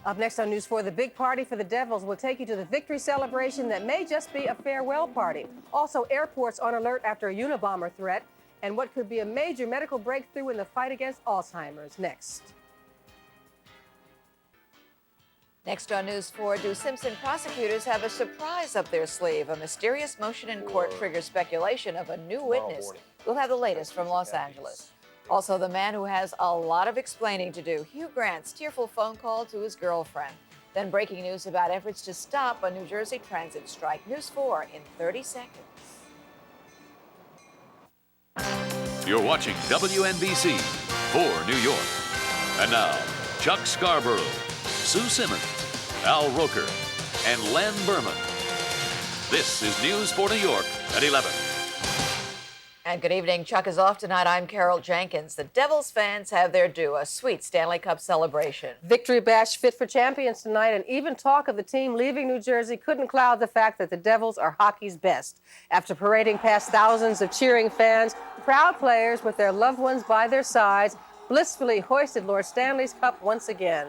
Up next on News 4, the big party for the Devils will take you to the victory celebration that may just be a farewell party. Also, airports on alert after a Unabomber threat and what could be a major medical breakthrough in the fight against Alzheimer's. Next. Next on News 4, do Simpson prosecutors have a surprise up their sleeve? A mysterious motion in court triggers speculation of a new witness. We'll have the latest from Los Angeles. Also, the man who has a lot of explaining to do, Hugh Grant's tearful phone call to his girlfriend. Then breaking news about efforts to stop a New Jersey transit strike. News 4 in 30 seconds. You're watching WNBC for New York. And now, Chuck Scarborough, Sue Simmons, Al Roker, and Len Berman. This is News for New York at 11. And good evening. Chuck is off tonight. I'm Carol Jenkins. The Devils fans have their due, a sweet Stanley Cup celebration. Victory bash fit for champions tonight, and even talk of the team leaving New Jersey couldn't cloud the fact that the Devils are hockey's best. After parading past thousands of cheering fans, proud players with their loved ones by their sides blissfully hoisted Lord Stanley's Cup once again.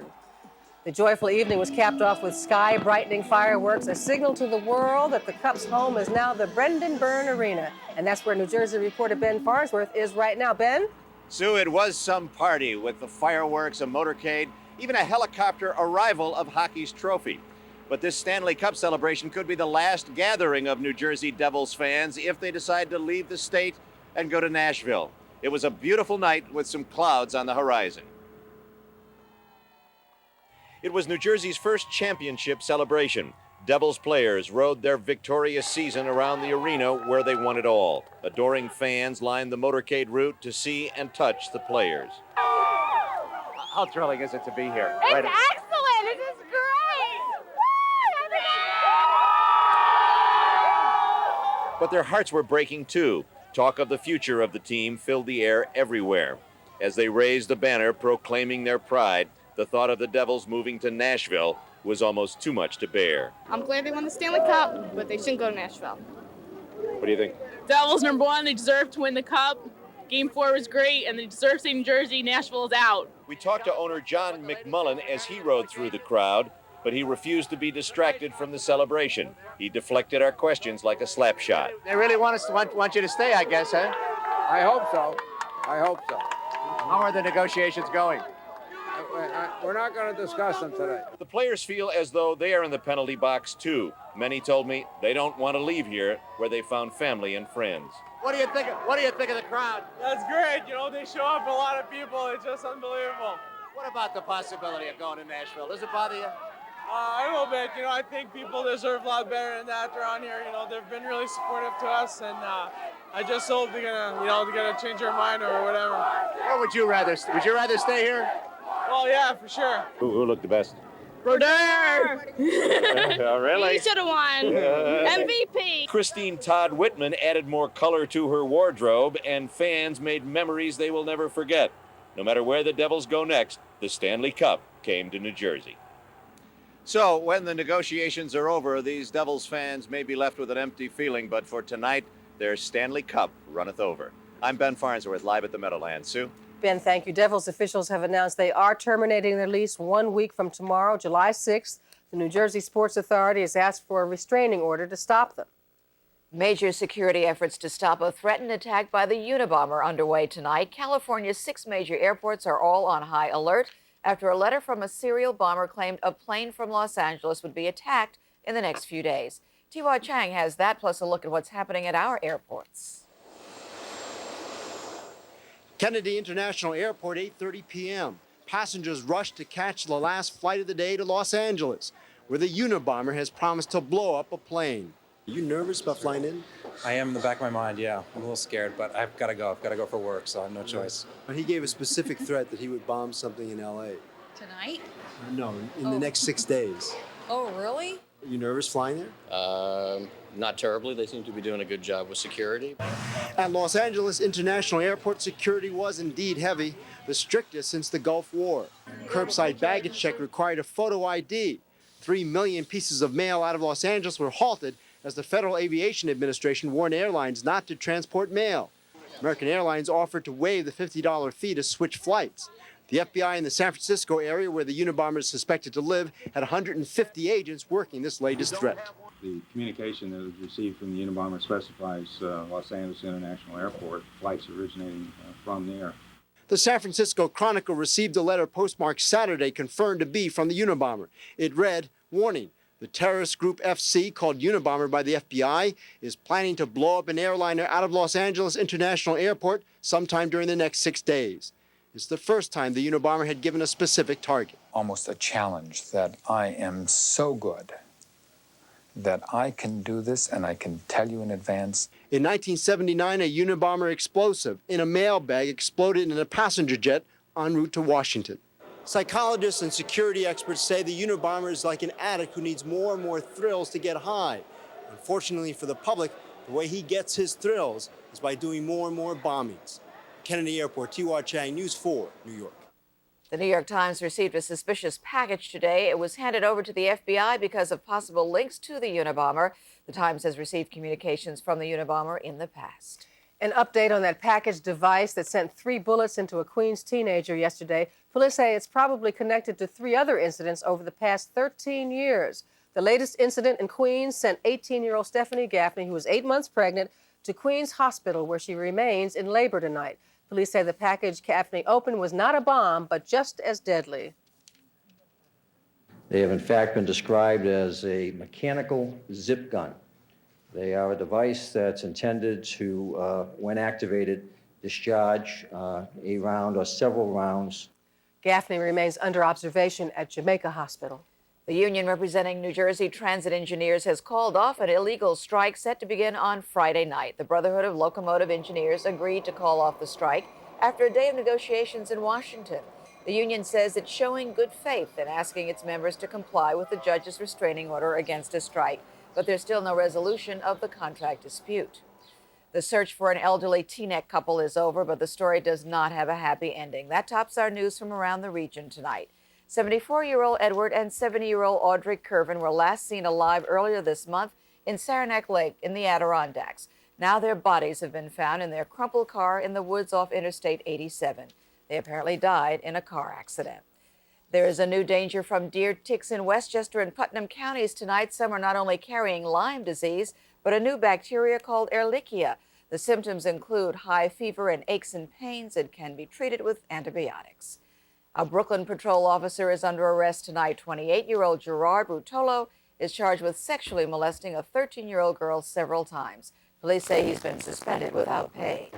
The joyful evening was capped off with sky-brightening fireworks, a signal to the world that the Cup's home is now the Brendan Byrne Arena. And that's where New Jersey reporter Ben Farnsworth is right now. Ben? Sue, it was some party with the fireworks, a motorcade, even a helicopter arrival of hockey's trophy. But this Stanley Cup celebration could be the last gathering of New Jersey Devils fans if they decide to leave the state and go to Nashville. It was a beautiful night with some clouds on the horizon. It was New Jersey's first championship celebration. Devils players rode their victorious season around the arena where they won it all. Adoring fans lined the motorcade route to see and touch the players. How thrilling is it to be here? It's excellent. This is great. But their hearts were breaking too. Talk of the future of the team filled the air everywhere. As they raised the banner proclaiming their pride, the thought of the Devils moving to Nashville was almost too much to bear. I'm glad they won the Stanley Cup, but they shouldn't go to Nashville. What do you think? Devils, number one, they deserve to win the Cup. Game 4 was great, and they deserve to stay in New Jersey. Nashville is out. We talked to owner John McMullen as he rode through the crowd, but he refused to be distracted from the celebration. He deflected our questions like a slap shot. They really want you to stay, I guess, huh? I hope so. I hope so. How are the negotiations going? We're not going to discuss them today. The players feel as though they are in the penalty box too. Many told me they don't want to leave here where they found family and friends. What do you think of the crowd? That's great. You know, they show up a lot of people. It's just unbelievable. What about the possibility of going to Nashville? Does it bother you? A little bit. You know, I think people deserve a lot better than that around here. You know, they've been really supportive to us, and I just hope they're gonna change their mind or whatever. What would you rather? Would you rather stay here? Well, yeah, for sure. Who looked the best? Roder! Oh, really? He should have won. MVP. Christine Todd Whitman added more color to her wardrobe, and fans made memories they will never forget. No matter where the Devils go next, the Stanley Cup came to New Jersey. So, when the negotiations are over, these Devils fans may be left with an empty feeling, but for tonight, their Stanley Cup runneth over. I'm Ben Farnsworth, live at the Meadowlands. Sue? Ben, thank you. Devils officials have announced they are terminating their lease 1 week from tomorrow, July 6th. The New Jersey Sports Authority has asked for a restraining order to stop them. Major security efforts to stop a threatened attack by the Unabomber underway tonight. California's 6 major airports are all on high alert after a letter from a serial bomber claimed a plane from Los Angeles would be attacked in the next few days. Tiwa Chang has that, plus a look at what's happening at our airports. Kennedy International Airport, 8:30 p.m. Passengers rushed to catch the last flight of the day to Los Angeles, where the Unabomber has promised to blow up a plane. Are you nervous about flying in? I am in the back of my mind, yeah. I'm a little scared, but I've got to go. I've got to go for work, so I have no choice. But he gave a specific threat that he would bomb something in L.A. Tonight? No, in the next 6 days. Oh, really? Are you nervous flying there? Not terribly. They seem to be doing a good job with security. At Los Angeles International Airport, security was indeed heavy, the strictest since the Gulf War. Curbside baggage check required a photo ID. 3 million pieces of mail out of Los Angeles were halted as the Federal Aviation Administration warned airlines not to transport mail. American Airlines offered to waive the $50 fee to switch flights. The FBI in the San Francisco area, where the Unabomber is suspected to live, had 150 agents working this latest threat. The communication that was received from the Unabomber specifies Los Angeles International Airport, flights originating from there. The San Francisco Chronicle received a letter postmarked Saturday confirmed to be from the Unabomber. It read, "Warning, the terrorist group FC, called Unabomber by the FBI, is planning to blow up an airliner out of Los Angeles International Airport sometime during the next 6 days." It's the first time the Unabomber had given a specific target. Almost a challenge that I am so good that I can do this and I can tell you in advance. In 1979, a Unabomber explosive in a mail bag exploded in a passenger jet en route to Washington. Psychologists and security experts say the Unabomber is like an addict who needs more and more thrills to get high. Unfortunately for the public, the way he gets his thrills is by doing more and more bombings. Kennedy Airport, T.Y. Chang, News 4, New York. The New York Times received a suspicious package today. It was handed over to the FBI because of possible links to the Unabomber. The Times has received communications from the Unabomber in the past. An update on that package device that sent 3 bullets into a Queens teenager yesterday. Police say it's probably connected to 3 other incidents over the past 13 years. The latest incident in Queens sent 18-year-old Stephanie Gaffney, who was 8 months pregnant, to Queens Hospital, where she remains in labor tonight. Police say the package Gaffney opened was not a bomb, but just as deadly. They have in fact been described as a mechanical zip gun. They are a device that's intended to, when activated, discharge a round or several rounds. Gaffney remains under observation at Jamaica Hospital. The union representing New Jersey transit engineers has called off an illegal strike set to begin on Friday night. The Brotherhood of Locomotive Engineers agreed to call off the strike after a day of negotiations in Washington. The union says it's showing good faith in asking its members to comply with the judge's restraining order against a strike, but there's still no resolution of the contract dispute. The search for an elderly Teaneck couple is over, but the story does not have a happy ending. That tops our news from around the region tonight. 74-year-old Edward and 70-year-old Audrey Curvin were last seen alive earlier this month in Saranac Lake in the Adirondacks. Now their bodies have been found in their crumpled car in the woods off Interstate 87. They apparently died in a car accident. There is a new danger from deer ticks in Westchester and Putnam counties tonight. Some are not only carrying Lyme disease, but a new bacteria called Ehrlichia. The symptoms include high fever and aches and pains and can be treated with antibiotics. A Brooklyn patrol officer is under arrest tonight. 28-year-old Gerard Rutolo is charged with sexually molesting a 13-year-old girl several times. Police say he's been suspended without pay.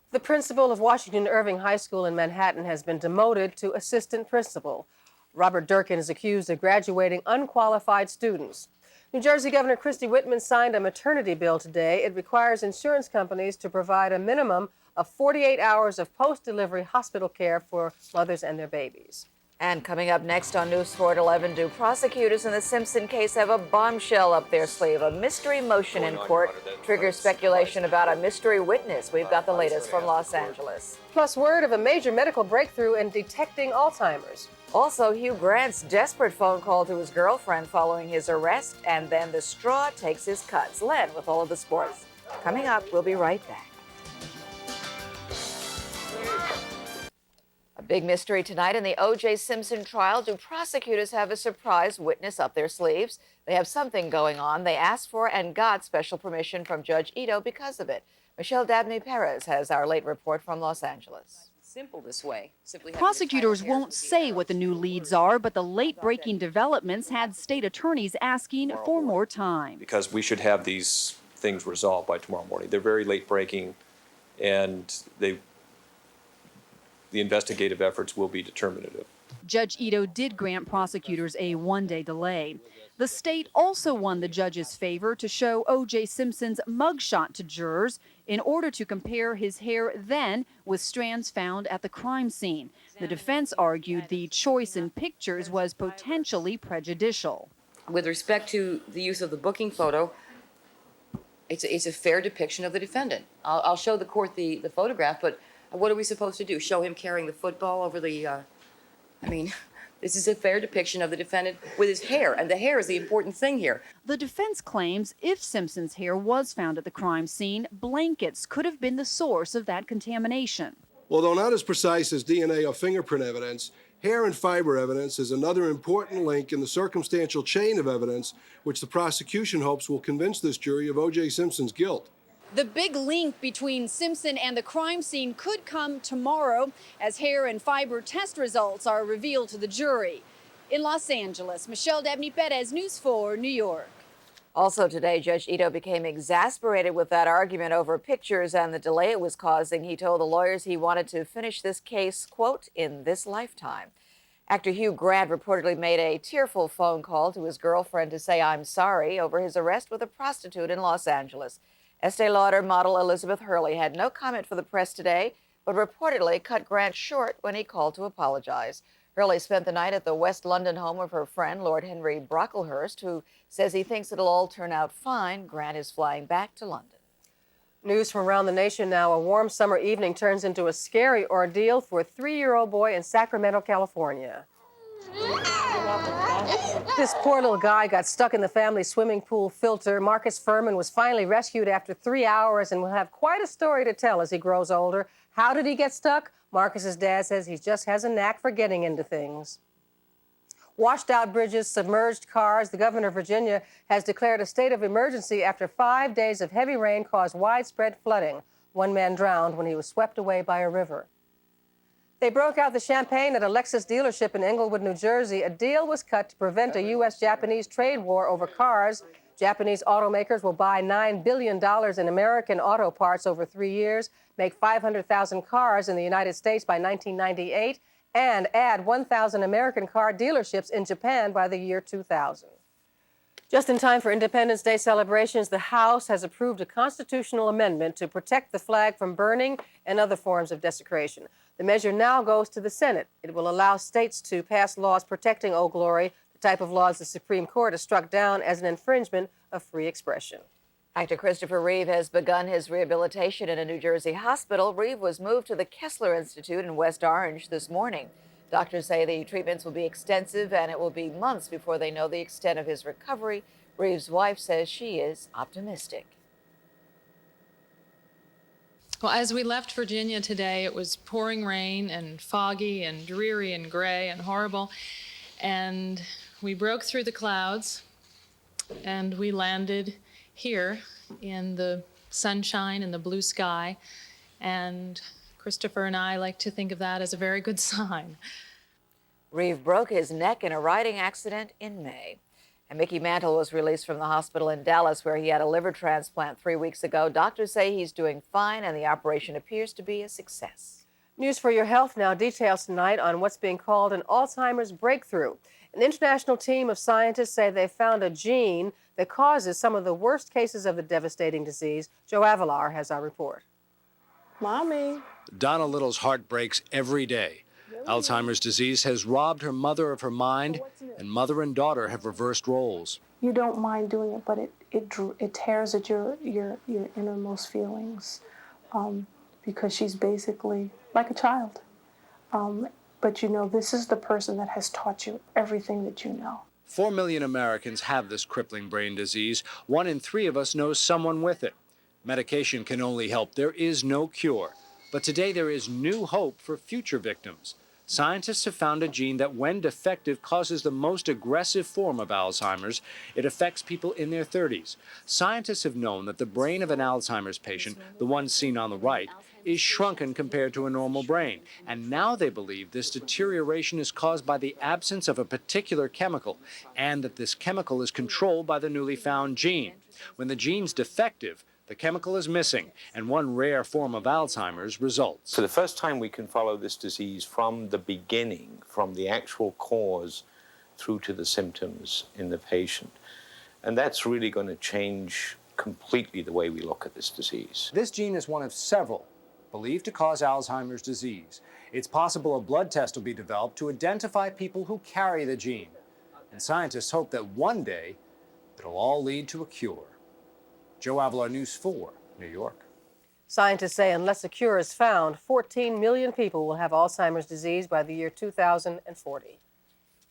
The principal of Washington Irving High School in Manhattan has been demoted to assistant principal. Robert Durkin is accused of graduating unqualified students. New Jersey Governor Christie Whitman signed a maternity bill today. It requires insurance companies to provide a minimum of 48 hours of post-delivery hospital care for mothers and their babies. And coming up next on News 4 at 11, do prosecutors in the Simpson case have a bombshell up their sleeve? A mystery motion in court triggers speculation about a mystery witness. We've got the latest from Los Angeles. Plus word of a major medical breakthrough in detecting Alzheimer's. Also, Hugh Grant's desperate phone call to his girlfriend following his arrest, and then the straw takes his cuts. Len with all of the sports. Coming up, we'll be right back. A big mystery tonight in the O.J. Simpson trial. Do prosecutors have a surprise witness up their sleeves? They have something going on. They asked for and got special permission from Judge Ito because of it. Michelle Dabney Perez has our late report from Los Angeles. Simple this way. Prosecutors won't say what the new leads are, but the late-breaking developments had state attorneys asking for more time. Because we should have these things resolved by tomorrow morning. They're very late-breaking, and the investigative efforts will be determinative. Judge Ito did grant prosecutors a one-day delay. The state also won the judge's favor to show O.J. Simpson's mugshot to jurors in order to compare his hair then with strands found at the crime scene. The defense argued the choice in pictures was potentially prejudicial. With respect to the use of the booking photo, it's a fair depiction of the defendant. I'll show the court the photograph, but what are we supposed to do? Show him carrying the football over the, this is a fair depiction of the defendant with his hair, and the hair is the important thing here. The defense claims if Simpson's hair was found at the crime scene, blankets could have been the source of that contamination. Although not as precise as DNA or fingerprint evidence, hair and fiber evidence is another important link in the circumstantial chain of evidence which the prosecution hopes will convince this jury of O.J. Simpson's guilt. The big link between Simpson and the crime scene could come tomorrow as hair and fiber test results are revealed to the jury. In Los Angeles, Michelle Dabney-Perez, News 4, New York. Also today, Judge Ito became exasperated with that argument over pictures and the delay it was causing. He told the lawyers he wanted to finish this case, quote, in this lifetime. Actor Hugh Grant reportedly made a tearful phone call to his girlfriend to say I'm sorry over his arrest with a prostitute in Los Angeles. Estee Lauder model Elizabeth Hurley had no comment for the press today, but reportedly cut Grant short when he called to apologize. Hurley spent the night at the West London home of her friend, Lord Henry Brocklehurst, who says he thinks it'll all turn out fine. Grant is flying back to London. News from around the nation now. A warm summer evening turns into a scary ordeal for a 3-year-old boy in Sacramento, California. This poor little guy got stuck in the family swimming pool filter. Marcus Furman was finally rescued after 3 hours and will have quite a story to tell as he grows older. How did he get stuck? Marcus's dad says he just has a knack for getting into things. Washed out bridges, submerged cars. The governor of Virginia has declared a state of emergency after 5 days of heavy rain caused widespread flooding. One man drowned when he was swept away by a river. They broke out the champagne at a Lexus dealership in Englewood, New Jersey. A deal was cut to prevent a U.S.-Japanese trade war over cars. Japanese automakers will buy $9 billion in American auto parts over 3 years, make 500,000 cars in the United States by 1998, and add 1,000 American car dealerships in Japan by the year 2000. Just in time for Independence Day celebrations, the House has approved a constitutional amendment to protect the flag from burning and other forms of desecration. The measure now goes to the Senate. It will allow states to pass laws protecting Old Glory, the type of laws the Supreme Court has struck down as an infringement of free expression. Actor Christopher Reeve has begun his rehabilitation in a New Jersey hospital. Reeve was moved to the Kessler Institute in West Orange this morning. Doctors say the treatments will be extensive and it will be months before they know the extent of his recovery. Reeve's wife says she is optimistic. Well, as we left Virginia today, it was pouring rain and foggy and dreary and gray and horrible. And we broke through the clouds and we landed here in the sunshine and the blue sky. And Christopher and I like to think of that as a very good sign. Reeve broke his neck in a riding accident in May. And Mickey Mantle was released from the hospital in Dallas where he had a liver transplant 3 weeks ago. Doctors say he's doing fine and the operation appears to be a success. News for your health now. Details tonight on what's being called an Alzheimer's breakthrough. An international team of scientists say they found a gene that causes some of the worst cases of the devastating disease. Joe Avalar has our report. Mommy. Donna Little's heart breaks every day. Alzheimer's disease has robbed her mother of her mind, and mother and daughter have reversed roles. You don't mind doing it, but it tears at your innermost feelings, because she's basically like a child. But you know, this is the person that has taught you everything that you know. 4 million Americans have this crippling brain disease. 1 in 3 of us knows someone with it. Medication can only help. There is no cure. But today there is new hope for future victims. Scientists have found a gene that, when defective, causes the most aggressive form of Alzheimer's. It affects people in their 30s. Scientists have known that the brain of an Alzheimer's patient, the one seen on the right, is shrunken compared to a normal brain. And now they believe this deterioration is caused by the absence of a particular chemical, and that this chemical is controlled by the newly found gene. When the gene's defective, the chemical is missing, and one rare form of Alzheimer's results. For the first time, we can follow this disease from the beginning, from the actual cause through to the symptoms in the patient. And that's really going to change completely the way we look at this disease. This gene is one of several believed to cause Alzheimer's disease. It's possible a blood test will be developed to identify people who carry the gene. And scientists hope that one day it'll all lead to a cure. Joe Avalar, News 4, New York. Scientists say unless a cure is found, 14 million people will have Alzheimer's disease by the year 2040.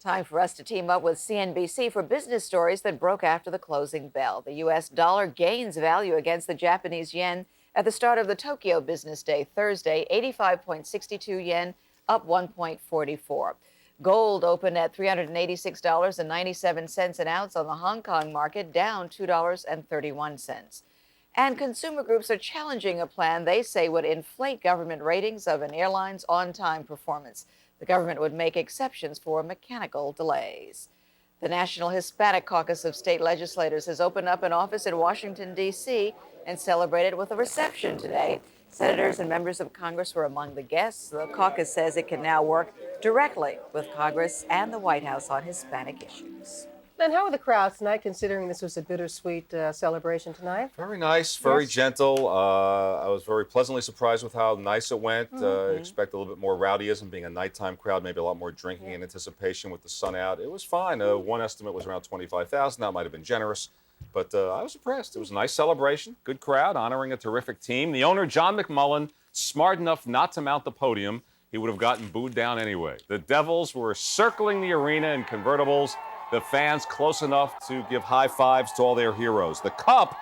Time for us to team up with CNBC for business stories that broke after the closing bell. The U.S. dollar gains value against the Japanese yen At the start of the Tokyo business day Thursday, 85.62 yen, up 1.44. Gold opened at $386.97 an ounce on the Hong Kong market, down $2.31. And consumer groups are challenging a plan they say would inflate government ratings of an airline's on-time performance. The government would make exceptions for mechanical delays. The National Hispanic Caucus of State Legislators has opened up an office in Washington, D.C. and celebrated with a reception today. Senators and members of Congress were among the guests. The caucus says it can now work directly with Congress and the White House on Hispanic issues. And how were the crowds tonight, considering this was a bittersweet celebration tonight? Very nice, very gentle. I was very pleasantly surprised with how nice it went. Expect a little bit more rowdyism, being a nighttime crowd, maybe a lot more drinking in anticipation with the sun out. It was fine. One estimate was around 25,000. That might have been generous, but I was impressed. It was a nice celebration, good crowd, honoring a terrific team. The owner, John McMullen, smart enough not to mount the podium. He would have gotten booed down anyway. The Devils were circling the arena in convertibles, the fans close enough to give high fives to all their heroes. The cup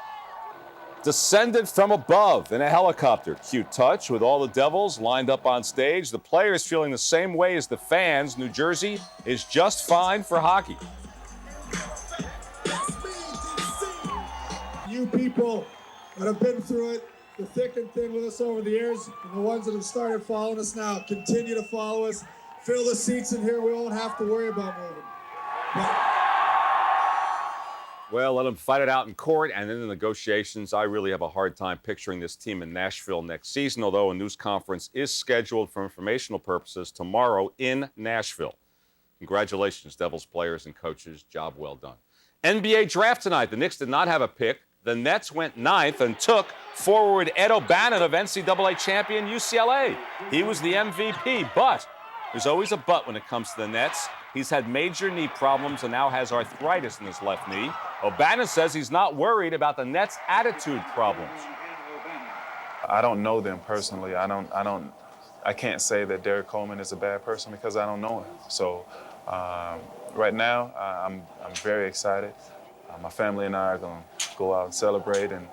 descended from above in a helicopter. Cute touch with all the Devils lined up on stage. The players feeling the same way as the fans. New Jersey is just fine for hockey. You people that have been through it, the thick and thin with us over the years, and the ones that have started following us now, continue to follow us. Fill the seats in here. We won't have to worry about moving. Well, let them fight it out in court and in the negotiations. I really have a hard time picturing this team in Nashville next season, although a news conference is scheduled for informational purposes tomorrow in Nashville. Congratulations, Devils players and coaches. Job well done. NBA draft tonight. The Knicks did not have a pick. The Nets went 9th and took forward Ed O'Bannon of NCAA champion UCLA. He was the MVP, but there's always a but when it comes to the Nets. He's had major knee problems and now has arthritis in his left knee. O'Bannon says he's not worried about the Nets' attitude problems. I don't know them personally. I can't say that Derek Coleman is a bad person because I don't know him. So right now, I'm very excited. My family and I are going to go out and celebrate and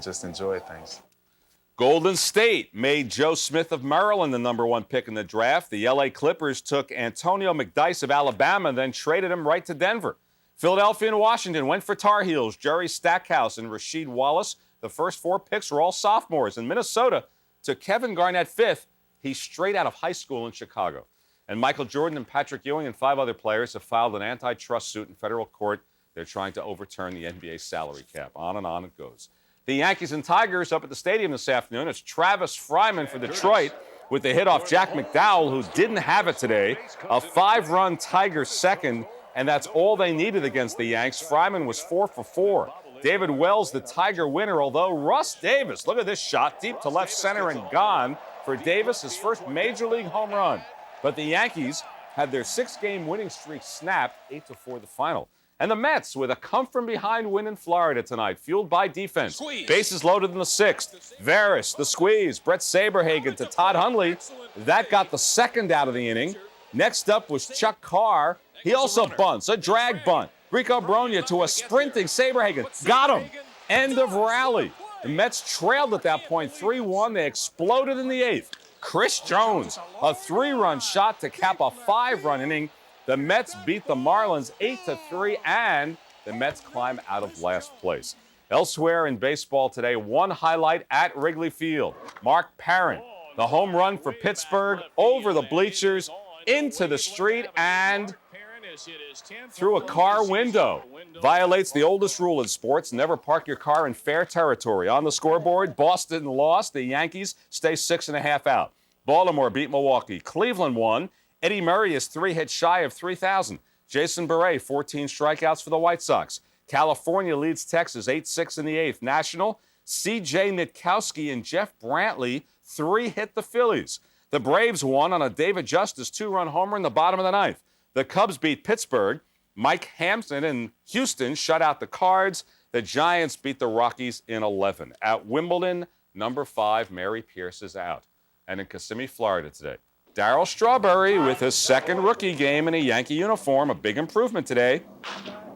just enjoy things. Golden State made Joe Smith of Maryland the #1 pick in the draft. The LA Clippers took Antonio McDyess of Alabama, then traded him right to Denver. Philadelphia and Washington went for Tar Heels, Jerry Stackhouse and Rasheed Wallace. The first 4 picks were all sophomores. And Minnesota took Kevin Garnett 5th. He's straight out of high school in Chicago. And Michael Jordan and Patrick Ewing and 5 other players have filed an antitrust suit in federal court. They're trying to overturn the NBA salary cap. On and on it goes. The Yankees and Tigers up at the stadium this afternoon. It's Travis Fryman for Detroit with the hit off Jack McDowell, who didn't have it today. A 5-run Tigers second, and that's all they needed against the Yanks. Fryman was 4 for 4. David Wells, the Tiger winner, although Russ Davis, look at this shot, deep to left center and gone for Davis, his first major league home run. But the Yankees had their 6-game winning streak snapped, 8-4 the final. And the Mets with a come-from-behind win in Florida tonight, fueled by defense. Squeeze. Bases loaded in the 6th. Varys, the squeeze. Brett Saberhagen to Todd Hundley. That got the second out of the inning. Next up was Chuck Carr. He also bunts, a drag bunt. Rico Bronya to a sprinting Saberhagen. Got him. End of rally. The Mets trailed at that point 3-1. They exploded in the 8th. Chris Jones, a 3-run shot to cap a 5-run inning. The Mets beat the Marlins 8-3, and the Mets climb out of last place. Elsewhere in baseball today, one highlight at Wrigley Field. Mark Parent, the home run for Pittsburgh, over the bleachers, into the street, and through a car window. Violates the oldest rule in sports, never park your car in fair territory. On the scoreboard, Boston lost. The Yankees stay 6.5 out. Baltimore beat Milwaukee. Cleveland won. Eddie Murray is 3 hits shy of 3,000. Jason Beret, 14 strikeouts for the White Sox. California leads Texas 8-6 in the 8th. National, C.J. Nitkowski and Jeff Brantley 3-hit the Phillies. The Braves won on a David Justice 2-run homer in the bottom of the 9th. The Cubs beat Pittsburgh. Mike Hampton and Houston shut out the Cards. The Giants beat the Rockies in 11. At Wimbledon, #5, Mary Pierce is out. And in Kissimmee, Florida today, Darryl Strawberry with his 2nd rookie game in a Yankee uniform, a big improvement today.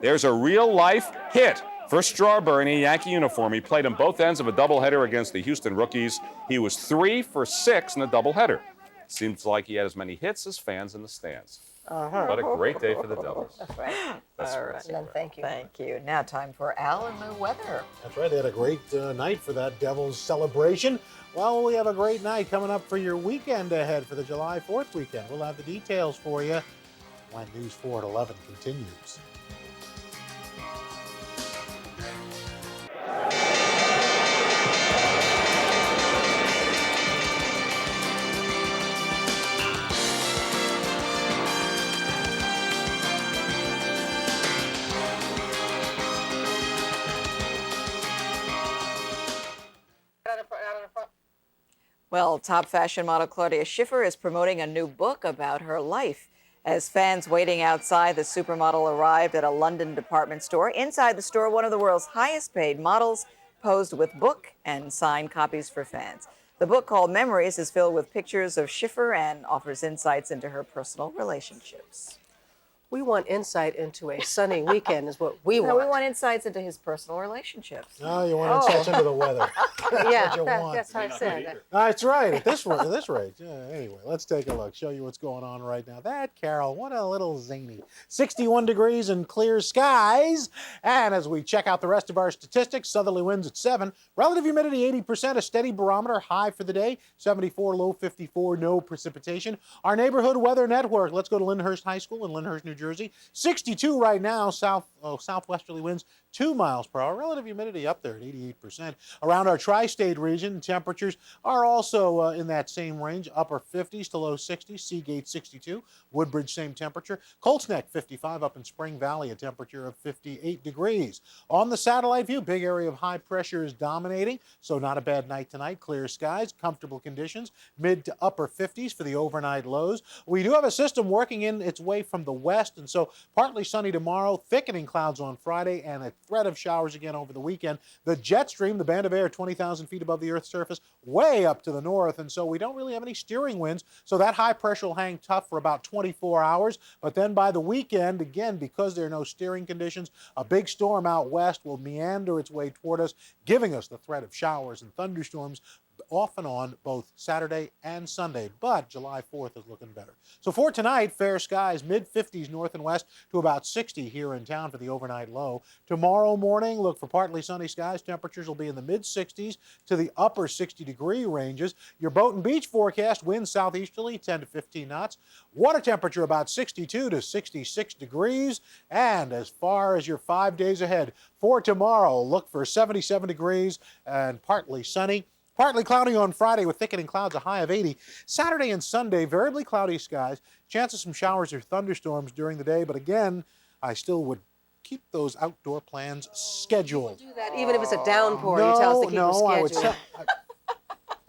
There's a real-life hit For Strawberry in a Yankee uniform, he played on both ends of a doubleheader against the Houston Rookies. He was 3 for 6 in the doubleheader. Seems like he had as many hits as fans in the stands. What a great day for the Devils. That's right. That's All right. Then thank you. Thank you. Now time for Al and the weather. That's right. They had a great night for that Devils celebration. Well, we have a great night coming up for your weekend ahead for the July 4th weekend. We'll have the details for you when News 4 at 11 continues. Well, top fashion model Claudia Schiffer is promoting a new book about her life. As fans waiting outside, the supermodel arrived at a London department store. Inside the store, one of the world's highest paid models posed with book and signed copies for fans. The book, called Memories, is filled with pictures of Schiffer and offers insights into her personal relationships. We want insight into a sunny weekend is what we want. No, we want insights into his personal relationships. Oh, you want insights into the weather. Yeah, what you want. that's how I said. That's right. At this rate. Yeah, anyway, let's take a look. Show you what's going on right now. That Carol, what a little zany. 61 degrees and clear skies. And as we check out the rest of our statistics, southerly winds at 7. Relative humidity 80%, a steady barometer, high for the day, 74, low 54, no precipitation. Our neighborhood weather network. Let's go to Lyndhurst High School in Lyndhurst, New Jersey. 62 right now, southwesterly winds 2 miles per hour. Relative humidity up there at 88%. Around our tri-state region, temperatures are also in that same range, upper 50s to low 60s. Seagate 62, Woodbridge same temperature. Colts Neck 55, up in Spring Valley a temperature of 58 degrees. On the satellite view, big area of high pressure is dominating, so not a bad night tonight. Clear skies, comfortable conditions, mid to upper 50s for the overnight lows. We do have a system working in its way from the west, and so partly sunny tomorrow, thickening clouds on Friday, and a threat of showers again over the weekend. The jet stream, the band of air 20,000 feet above the Earth's surface, way up to the north, and so we don't really have any steering winds, so that high pressure will hang tough for about 24 hours, but then by the weekend, again, because there are no steering conditions, a big storm out west will meander its way toward us, giving us the threat of showers and thunderstorms off and on both Saturday and Sunday, but July 4th is looking better. So for tonight, fair skies, mid-50s north and west to about 60 here in town for the overnight low. Tomorrow morning, look for partly sunny skies. Temperatures will be in the mid-60s to the upper 60-degree ranges. Your boat and beach forecast, winds southeasterly 10 to 15 knots. Water temperature about 62 to 66 degrees. And as far as your 5 days ahead, for tomorrow, look for 77 degrees and partly sunny. Partly cloudy on Friday with thickening clouds, a high of 80. Saturday and Sunday, variably cloudy skies. Chance of some showers or thunderstorms during the day, but again, I still would keep those outdoor plans scheduled. Do that even if it's a downpour. You tell us to keep them scheduled. I would tell.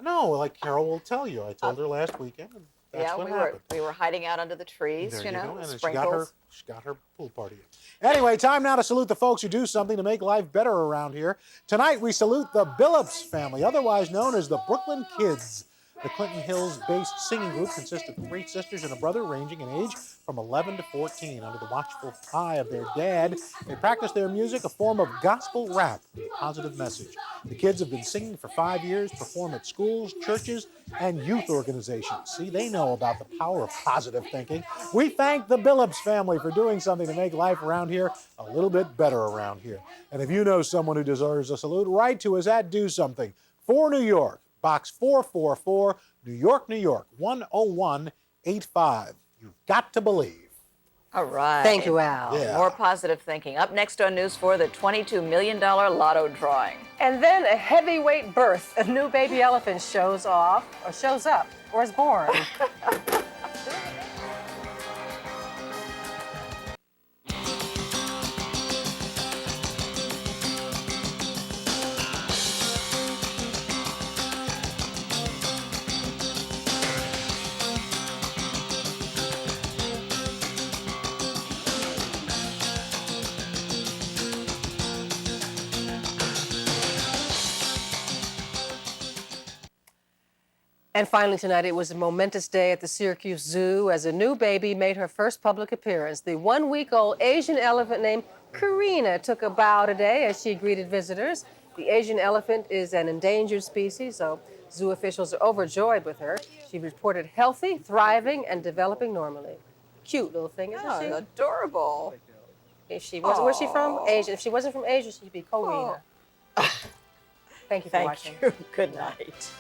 No, like Carol will tell you. I told her last weekend. And that's what happened. We were hiding out under the trees, There you know, go. And sprinkles. she got her pool party in. Anyway, time now to salute the folks who do something to make life better around here. Tonight, we salute the Billups family, otherwise known as the Brooklyn Kids. The Clinton Hills-based singing group consists of 3 sisters and a brother ranging in age from 11 to 14. Under the watchful eye of their dad, they practice their music, a form of gospel rap with a positive message. The kids have been singing for 5 years, perform at schools, churches, and youth organizations. See, they know about the power of positive thinking. We thank the Billups family for doing something to make life around here a little bit better around here. And if you know someone who deserves a salute, write to us at Do Something for New York. Box 444, New York, New York, 10185. You've got to believe. All right. Thank you, Al. Yeah. More positive thinking. Up next on News 4, the $22 million lotto drawing. And then a heavyweight birth. A new baby elephant shows up, or is born. And finally tonight, it was a momentous day at the Syracuse Zoo as a new baby made her first public appearance. The 1-week-old Asian elephant named Karina took a bow today as she greeted visitors. The Asian elephant is an endangered species, so zoo officials are overjoyed with her. She reported healthy, thriving, and developing normally. Cute little thing, isn't she? Adorable. If she wasn't, where's she from? Asia. If she wasn't from Asia, she'd be Karina. Thank you for watching. Good night.